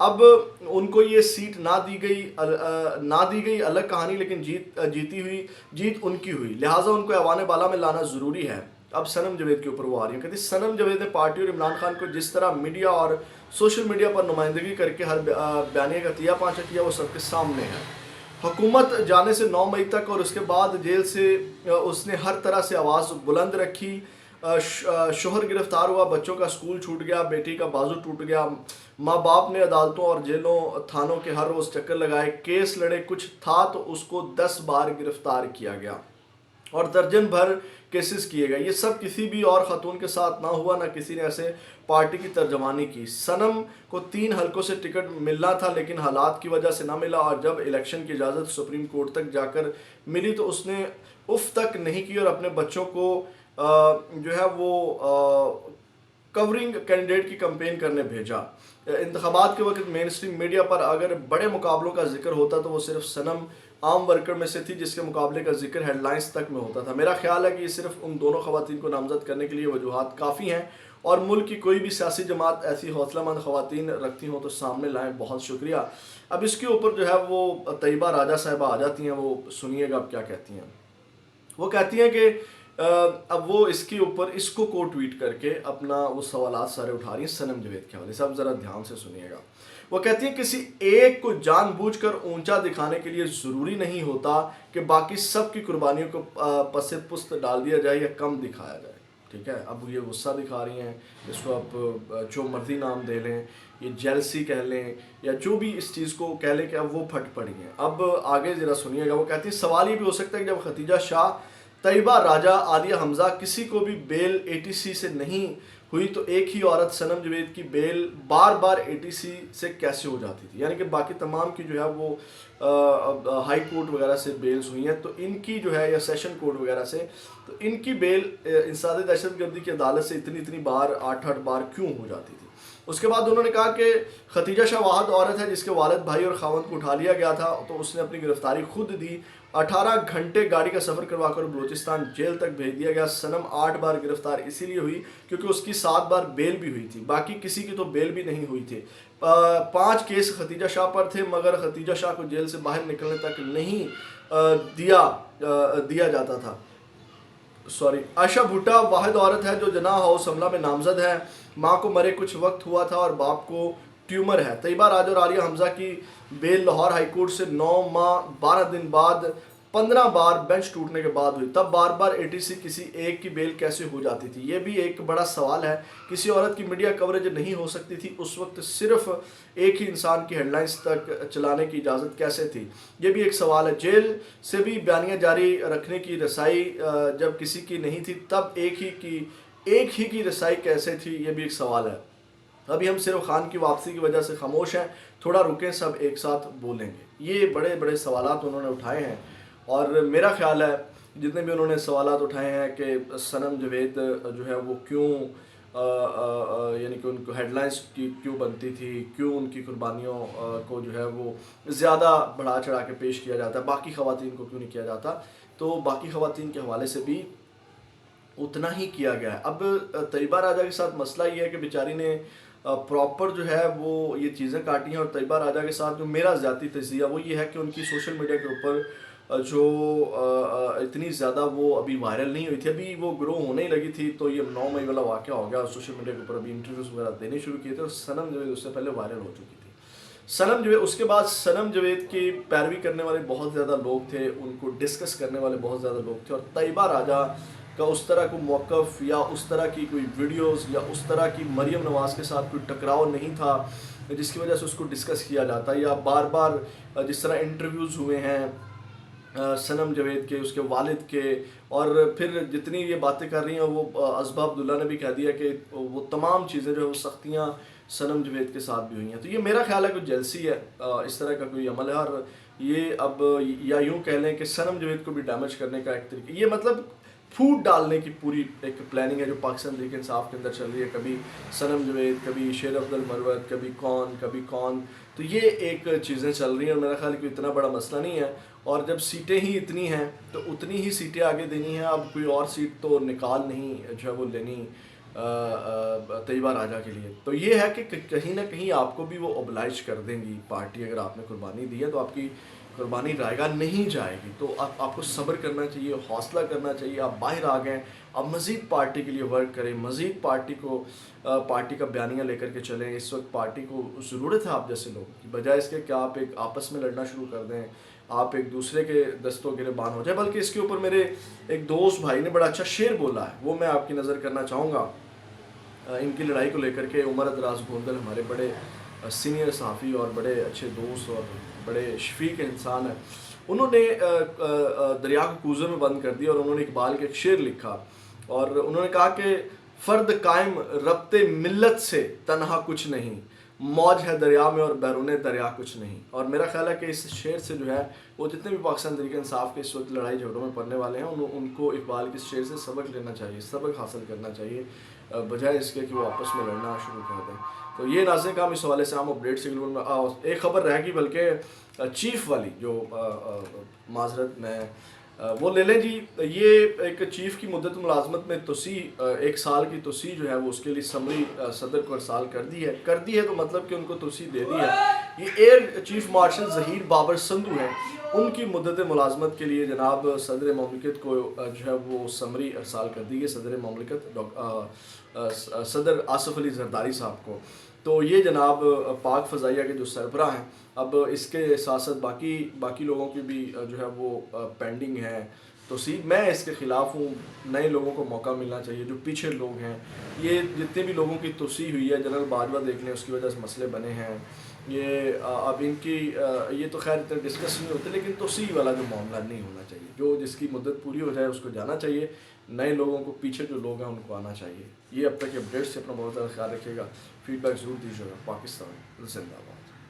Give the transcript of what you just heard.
اب ان کو یہ سیٹ نہ دی گئی الگ کہانی، لیکن جیت ان کی ہوئی، لہٰذا ان کو ایوان بالا میں لانا ضروری ہے۔ اب سنم جاوید کے اوپر وہ آ رہی ہیں، کہتی سنم جاوید نے پارٹی اور عمران خان کو جس طرح میڈیا اور سوشل میڈیا پر نمائندگی کر کے ہر بیانیے کا تیا پانچا کیا، وہ سب کے سامنے ہے۔ حکومت جانے سے 9 مئی تک اور اس کے بعد جیل سے اس نے ہر طرح سے آواز بلند رکھی۔ شوہر گرفتار ہوا، بچوں کا اسکول چھوٹ گیا، بیٹی کا بازو ٹوٹ گیا، ماں باپ نے عدالتوں اور جیلوں تھانوں کے ہر روز چکر لگائے، کیس لڑے، کچھ تھا تو اس کو 10 بار گرفتار کیا گیا اور درجن بھر کیسز کیے گئے۔ یہ سب کسی بھی اور خاتون کے ساتھ نہ ہوا، نہ کسی نے ایسے پارٹی کی ترجمانی کی۔ سنم کو 3 حلقوں سے ٹکٹ ملنا تھا لیکن حالات کی وجہ سے نہ ملا، اور جب الیکشن کی اجازت سپریم کورٹ تک جا کر ملی تو اس نے اف تک نہیں کی اور اپنے بچوں کو جو ہے وہ کورنگ کینڈیڈیٹ کی کمپین کرنے بھیجا۔ انتخابات کے وقت مین اسٹریم میڈیا پر اگر بڑے مقابلوں کا ذکر ہوتا تو وہ صرف سنم عام ورکر میں سے تھی جس کے مقابلے کا ذکر ہیڈ لائنز تک میں ہوتا تھا۔ میرا خیال ہے کہ یہ صرف ان دونوں خواتین کو نامزد کرنے کے لیے وجوہات کافی ہیں، اور ملک کی کوئی بھی سیاسی جماعت ایسی حوصلہ مند خواتین رکھتی ہوں تو سامنے لائیں۔ بہت شکریہ۔ اب اس کے اوپر جو ہے وہ طیبہ راجہ صاحبہ آ جاتی ہیں، وہ سنیے گا اب کیا کہتی ہیں۔ وہ کہتی ہیں کہ اب وہ اس کے اوپر اس کو ٹویٹ کر کے اپنا وہ سوالات سارے اٹھا رہی ہیں سنم جاوید کے حوالے سے۔ اب ذرا دھیان سے سنیے گا۔ وہ کہتی ہیں کسی ایک کو جان بوجھ کر اونچا دکھانے کے لیے ضروری نہیں ہوتا کہ باقی سب کی قربانیوں کو پس پست ڈال دیا جائے یا کم دکھایا جائے۔ ٹھیک ہے، اب یہ غصہ دکھا رہی ہیں، اس کو آپ جو مرضی نام دے لیں، یہ جیلسی کہہ لیں یا جو بھی اس چیز کو کہہ لیں کہ اب وہ پھٹ پڑی ہیں۔ اب آگے ذرا سنیے گا۔ وہ کہتی ہیں سوال یہ بھی ہو سکتا ہے کہ جب ختیجہ شاہ، طیبہ راجہ، عالیہ حمزہ کسی کو بھی بیل ATC سے نہیں ہوئی تو ایک ہی عورت سنم جاوید کی بیل بار بار ATC سے کیسے ہو جاتی تھی؟ یعنی کہ باقی تمام کی جو ہے وہ ہائی کورٹ وغیرہ سے بیلز ہوئی ہیں، تو ان کی جو ہے یا سیشن کورٹ وغیرہ سے، تو ان کی بیل انسداد دہشت گردی کی عدالت سے اتنی بار 8 بار کیوں ہو جاتی تھی؟ اس کے بعد انہوں نے کہا کہ ختیجہ شاہ واحد عورت ہے جس کے والد، بھائی اور خاوند کو اٹھا لیا گیا تھا تو اس نے اپنی گرفتاری خود دی۔ 18 گھنٹے گاڑی کا سفر کروا کر بلوچستان جیل تک بھیج دیا گیا۔ سنم 8 بار گرفتار اسی لیے ہوئی کیونکہ اس کی 7 بار بیل بھی ہوئی تھی، باقی کسی کی تو بیل بھی نہیں ہوئی تھی۔ 5 کیس ختیجہ شاہ پر تھے مگر ختیجہ شاہ کو جیل سے باہر نکلنے تک نہیں دیا جاتا تھا۔ عائشہ بھٹا واحد عورت ہے جو جناح ہاؤس حملہ میں نامزد ہے، ماں کو مرے کچھ وقت ہوا تھا اور باپ کو ٹیومر ہے۔ طیبہ راجہ اور عالیہ حمزہ کی بیل لاہور ہائی کورٹ سے 9 ماہ 12 دن بعد 15 بار بینچ ٹوٹنے کے بعد ہوئی، تب بار بار ATC کسی ایک کی بیل کیسے ہو جاتی تھی؟ یہ بھی ایک بڑا سوال ہے۔ کسی عورت کی میڈیا کوریج نہیں ہو سکتی تھی اس وقت، صرف ایک ہی انسان کی ہیڈ لائنز تک چلانے کی اجازت کیسے تھی؟ یہ بھی ایک سوال ہے۔ جیل سے بھی بیانیہ جاری رکھنے کی رسائی جب کسی کی نہیں تھی تب ایک ہی کی رسائی کیسے تھی؟ یہ بھی ایک سوال ہے۔ ابھی ہم صرف خان کی واپسی کی وجہ سے خاموش ہیں، تھوڑا رکیں، سب ایک ساتھ بولیں گے۔ یہ بڑے بڑے سوالات انہوں نے اٹھائے ہیں، اور میرا خیال ہے جتنے بھی انہوں نے سوالات اٹھائے ہیں کہ سنم جاوید جو ہے وہ کیوں یعنی کہ ان کو ہیڈ لائنز کی کیوں بنتی تھی، کیوں ان کی قربانیوں کو جو ہے وہ زیادہ بڑھا چڑھا کے پیش کیا جاتا ہے، باقی خواتین کو کیوں نہیں کیا جاتا؟ تو باقی خواتین کے حوالے سے بھی اتنا ہی کیا گیا ہے۔ اب طیبہ راجہ کے ساتھ مسئلہ یہ ہے کہ بیچاری نے پراپر جو ہے وہ یہ چیزیں کاٹی ہیں، اور طیبہ راجہ کے ساتھ جو میرا ذاتی تجزیہ وہ یہ ہے کہ ان کی سوشل میڈیا کے اوپر جو اتنی زیادہ وہ ابھی وائرل نہیں ہوئی تھی، ابھی وہ گرو ہونے ہی لگی تھی، تو یہ 9 مئی والا واقعہ ہو گیا اور سوشل میڈیا کے اوپر ابھی انٹرویوز وغیرہ دینے شروع کیے تھے، اور سنم جاوید اس سے پہلے وائرل ہو چکی تھی۔ سنم جاوید اس کے بعد سنم جاوید کی پیروی کرنے والے بہت زیادہ لوگ تھے، ان کو ڈسکس کرنے والے بہت زیادہ لوگ تھے، اور طیبہ راجہ کا اس طرح کو موقف یا اس طرح کی کوئی ویڈیوز یا اس طرح کی مریم نواز کے ساتھ کوئی ٹکراؤ نہیں تھا جس کی وجہ سے اس کو ڈسکس کیا جاتا، یا بار بار جس طرح انٹرویوز ہوئے ہیں سنم جاوید کے، اس کے والد کے، اور پھر جتنی یہ باتیں کر رہی ہیں وہ ازبہ عبداللہ نے بھی کہہ دیا کہ وہ تمام چیزیں جو ہے وہ سختیاں سنم جاوید کے ساتھ بھی ہوئی ہیں۔ تو یہ میرا خیال ہے کوئی جیلسی ہے، اس طرح کا کوئی عمل ہے، اور یہ اب یا یوں کہہ لیں کہ سنم جاوید کو بھی ڈیمیج کرنے کا ایک طریقہ، یہ مطلب پھوٹ ڈالنے کی پوری ایک پلاننگ ہے جو پاکستان تحریک انصاف کے اندر چل رہی ہے، کبھی سنم جاوید، کبھی شیر افضل مروت، کبھی کون، تو یہ ایک چیزیں چل رہی ہیں، اور میرا خیال ہے کوئی اتنا بڑا مسئلہ نہیں ہے، اور جب سیٹیں ہی اتنی ہیں تو اتنی ہی سیٹیں آگے دینی ہیں، اب کوئی اور سیٹ تو نکال نہیں جو ہے وہ لینی طیبہ راجہ کے لیے. تو یہ ہے کہ کہیں نہ کہیں آپ کو بھی وہ اوبلائج کر دیں گی پارٹی. اگر آپ نے قربانی دی ہے تو آپ کی قربانی رائے گاہ نہیں جائے گی. تو آپ کو صبر کرنا چاہیے, حوصلہ کرنا چاہیے. آپ باہر آ گئے, آپ مزید پارٹی کے لیے ورک کریں, مزید پارٹی کا بیانیہ لے کر کے چلیں. اس وقت پارٹی کو ضرورت ہے آپ جیسے لوگوں کی, بجائے اس کے کہ آپ ایک آپس میں لڑنا شروع کر دیں, آپ ایک دوسرے کے دستوں کے گربان ہو جائے. بلکہ اس کے اوپر میرے ایک دوست بھائی نے بڑا اچھا شعر بولا ہے, وہ میں آپ کی نظر کرنا چاہوں گا. ان کی لڑائی کو لے کر کے عمر ادراس گوندل ہمارے بڑے سینئر صحافی اور بڑے اچھے دوست اور بڑے شفیق انسان ہیں. انہوں نے دریا کو کوزے میں بند کر دیا اور انہوں نے اقبال کے ایک شعر لکھا, اور انہوں نے کہا کہ فرد قائم ربط ملت سے تنہا کچھ نہیں, موج ہے دریا میں اور بیرون دریا کچھ نہیں. اور میرا خیال ہے کہ اس شعر سے جو ہے وہ جتنے بھی پاکستان تحریک انصاف کے اس وقت لڑائی جھگڑوں میں پڑنے والے ہیں ان کو اقبال کے شعر سے سبق لینا چاہیے, سبق حاصل کرنا چاہیے, بجائے اس کے کہ وہ آپس میں لڑنا شروع کر دیں. تو یہ ناظرین کا ہم اس حوالے سے ہم اپڈیٹ سے ایک خبر رہ گئی, بلکہ چیف والی جو معذرت میں وہ لے لیں جی. یہ ایک چیف کی مدت ملازمت میں توسیع, 1 سال کی توسیع جو ہے وہ اس کے لیے سمری صدر کو ارسال کر دی ہے تو مطلب کہ ان کو توسیع دے دی ہے. یہ air chief marshal Zaheer Babar Sindhu ہیں, ان کی مدت ملازمت کے لیے جناب صدر مملکت کو جو ہے وہ سمری ارسال کر دی ہے, صدر مملکت صدر آصف علی زرداری صاحب کو. تو یہ جناب پاک فضائیہ کے جو سربراہ ہیں, اب اس کے ساتھ ساتھ باقی لوگوں کی بھی جو ہے وہ پینڈنگ ہے توسیع. میں اس کے خلاف ہوں, نئے لوگوں کو موقع ملنا چاہیے. جو پیچھے لوگ ہیں, یہ جتنے بھی لوگوں کی توسیع ہوئی ہے, جنرل باجوہ دیکھ لیں, اس کی وجہ سے مسئلے بنے ہیں. یہ اب ان کی یہ تو خیر اتنے ڈسکس نہیں ہوتے, لیکن توسیع والا جو معاملہ نہیں ہونا چاہیے. جو جس کی مدت پوری ہو جائے اس کو جانا چاہیے, نئے لوگوں کو, پیچھے جو لوگ ہیں ان کو آنا چاہیے. یہ اب تک کے اپڈیٹ سے اپنا بہت زیادہ خیال رکھیے گا, فیڈ بیک ضرور دیجیے گا. پاکستان زندہ باد.